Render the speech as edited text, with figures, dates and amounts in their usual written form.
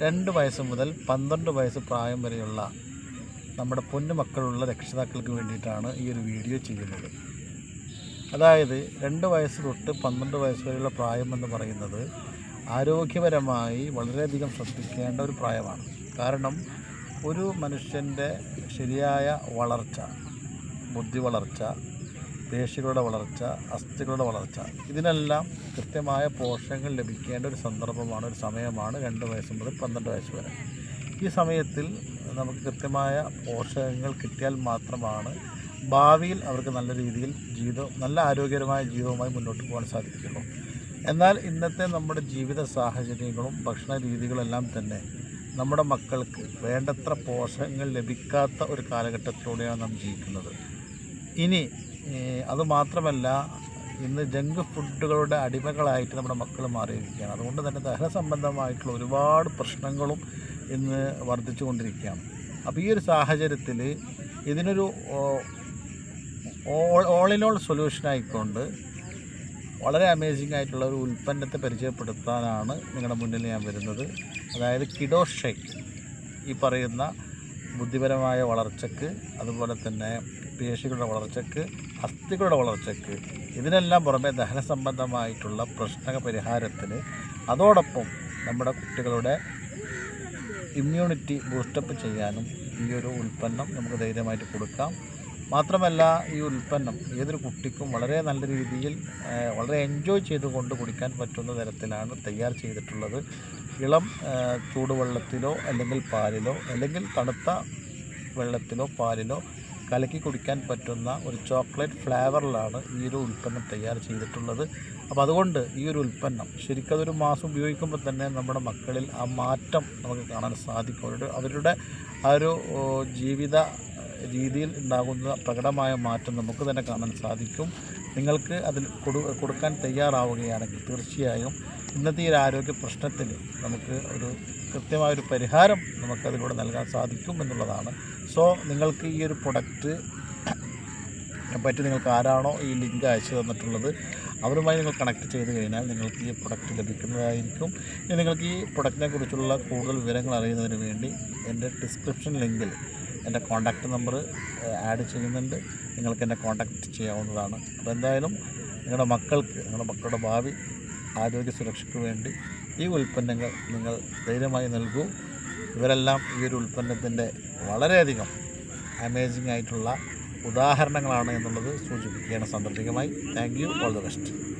2 വയസ്സ് മുതൽ 12 വയസ്സ് പ്രായം വരെയുള്ള നമ്മുടെ പൊന്നുമക്കളുള്ള രക്ഷിതാക്കൾക്ക് വേണ്ടിയിട്ടാണ് ഈ ഒരു വീഡിയോ ചെയ്യുന്നത്. അതായത് 2 വയസ്സ് തൊട്ട് 12 വയസ്സ് വരെയുള്ള പ്രായം എന്ന് പറയുന്നത് ആരോഗ്യപരമായി വളരെയധികം ശ്രദ്ധിക്കേണ്ട ഒരു പ്രായമാണ്. കാരണം ഒരു മനുഷ്യൻ്റെ ശരിയായ വളർച്ച, ബുദ്ധി വളർച്ച, പേശികളുടെ വളർച്ച, അസ്ഥികളുടെ വളർച്ച, ഇതിനെല്ലാം കൃത്യമായ പോഷകങ്ങൾ ലഭിക്കേണ്ട ഒരു സന്ദർഭമാണ്, ഒരു സമയമാണ് 2 വയസ്സ് മുതൽ 12 വയസ്സ് വരെ. ഈ സമയത്തിൽ നമുക്ക് കൃത്യമായ പോഷകങ്ങൾ കിട്ടിയാൽ മാത്രമാണ് ഭാവിയിൽ അവർക്ക് നല്ല രീതിയിൽ നല്ല ആരോഗ്യകരമായ ജീവിതവുമായി മുന്നോട്ട് പോകാൻ സാധിക്കുള്ളൂ. എന്നാൽ ഇന്നത്തെ നമ്മുടെ ജീവിത സാഹചര്യങ്ങളും ഭക്ഷണ രീതികളെല്ലാം തന്നെ നമ്മുടെ മക്കൾക്ക് വേണ്ടത്ര പോഷകങ്ങൾ ലഭിക്കാത്ത ഒരു കാലഘട്ടത്തിലൂടെയാണ് നാം ജീവിക്കുന്നത്. ഇനി അതുമാത്രമല്ല, ഇന്ന് ജങ്ക് ഫുഡുകളുടെ അടിമകളായിട്ട് നമ്മുടെ മക്കൾ മാറിയിരിക്കുകയാണ്. അതുകൊണ്ട് തന്നെ ദഹന സംബന്ധമായിട്ടുള്ള ഒരുപാട് പ്രശ്നങ്ങളും ഇന്ന് വർദ്ധിച്ചു കൊണ്ടിരിക്കുകയാണ്. അപ്പോൾ ഈ ഒരു സാഹചര്യത്തിൽ ഇതിനൊരു ഓൾ ഇൻ ഓൾ സൊല്യൂഷനായിക്കൊണ്ട് വളരെ അമേസിംഗ് ആയിട്ടുള്ള ഒരു ഉൽപ്പന്നത്തെ പരിചയപ്പെടുത്താനാണ് നിങ്ങളുടെ മുന്നിൽ ഞാൻ വരുന്നത്. അതായത് കിഡോ ഷേക്ക്. ഈ പറയുന്ന ബുദ്ധിപരമായ വളർച്ചയ്ക്ക്, അതുപോലെ തന്നെ പേശികളുടെ വളർച്ചയ്ക്ക്, അസ്ഥികളുടെ വളർച്ചയ്ക്ക്, ഇതിനെല്ലാം പുറമെ ദഹന സംബന്ധമായിട്ടുള്ള പ്രശ്ന പരിഹാരത്തിന്, അതോടൊപ്പം നമ്മുടെ കുട്ടികളുടെ ഇമ്മ്യൂണിറ്റി ബൂസ്റ്റപ്പ് ചെയ്യാനും ഈ ഒരു ഉൽപ്പന്നം നമുക്ക് ധൈര്യമായിട്ട് കൊടുക്കാം. മാത്രമല്ല, ഈ ഉൽപ്പന്നം ഏതൊരു കുട്ടിക്കും വളരെ നല്ല രീതിയിൽ വളരെ എൻജോയ് ചെയ്തുകൊണ്ട് കുടിക്കാൻ പറ്റുന്ന തരത്തിലാണ് തയ്യാർ ചെയ്തിട്ടുള്ളത്. ഇളം ചൂടുവെള്ളത്തിലോ അല്ലെങ്കിൽ പാലിലോ അല്ലെങ്കിൽ തണുത്ത വെള്ളത്തിലോ പാലിലോ കലക്കി കുടിക്കാൻ പറ്റുന്ന ഒരു ചോക്ലേറ്റ് ഫ്ലേവറിലാണ് ഈ ഒരു ഉൽപ്പന്നം തയ്യാർ ചെയ്തിട്ടുള്ളത്. അപ്പോൾ അതുകൊണ്ട് ഈ ഒരു ഉൽപ്പന്നം ശരിക്കും അതൊരു മാസം ഉപയോഗിക്കുമ്പോൾ തന്നെ നമ്മുടെ മക്കളിൽ ആ മാറ്റം നമുക്ക് കാണാൻ സാധിക്കും. അവരുടെ ആ ഒരു ജീവിത രീതിയിൽ ഉണ്ടാകുന്ന പ്രകടമായ മാറ്റം നമുക്ക് തന്നെ കാണാൻ സാധിക്കും. നിങ്ങൾക്ക് അതിൽ കൊടുക്കാൻ തയ്യാറാവുകയാണെങ്കിൽ തീർച്ചയായും ഇന്നത്തെ ഈ ഒരു ആരോഗ്യ പ്രശ്നത്തിന് നമുക്ക് ഒരു കൃത്യമായൊരു പരിഹാരം നമുക്കതിലൂടെ നൽകാൻ സാധിക്കും എന്നുള്ളതാണ്. സോ നിങ്ങൾക്ക് ഈ ഒരു പ്രൊഡക്റ്റ് പറ്റി നിങ്ങൾക്ക് ആരാണോ ഈ ലിങ്ക് അയച്ചു തന്നിട്ടുള്ളത് അവരുമായി നിങ്ങൾ കണക്ട് ചെയ്ത് കഴിഞ്ഞാൽ നിങ്ങൾക്ക് ഈ പ്രൊഡക്റ്റ് ലഭിക്കുന്നതായിരിക്കും. ഇനി നിങ്ങൾക്ക് ഈ പ്രൊഡക്റ്റിനെ കുറിച്ചുള്ള കൂടുതൽ വിവരങ്ങൾ അറിയുന്നതിന് വേണ്ടി എൻ്റെ ഡിസ്ക്രിപ്ഷൻ ലിങ്കിൽ എൻ്റെ കോൺടാക്റ്റ് നമ്പർ ആഡ് ചെയ്യുന്നുണ്ട്. നിങ്ങൾക്ക് എന്നെ കോൺടാക്റ്റ് ചെയ്യാവുന്നതാണ്. അപ്പോൾ എന്തായാലും നിങ്ങളുടെ മക്കളുടെ ഭാവി ആരോഗ്യ സുരക്ഷയ്ക്ക് വേണ്ടി ഈ ഉൽപ്പന്നങ്ങൾ നിങ്ങൾ ധൈര്യമായി നൽകൂ. ഇവരെല്ലാം ഈ ഒരു ഉൽപ്പന്നത്തിൻ്റെ വളരെയധികം അമേസിംഗ് ആയിട്ടുള്ള ഉദാഹരണങ്ങളാണ് എന്നുള്ളത് സൂചിപ്പിക്കുകയാണ് സാന്ദർഭികമായി. Thank you. All the best.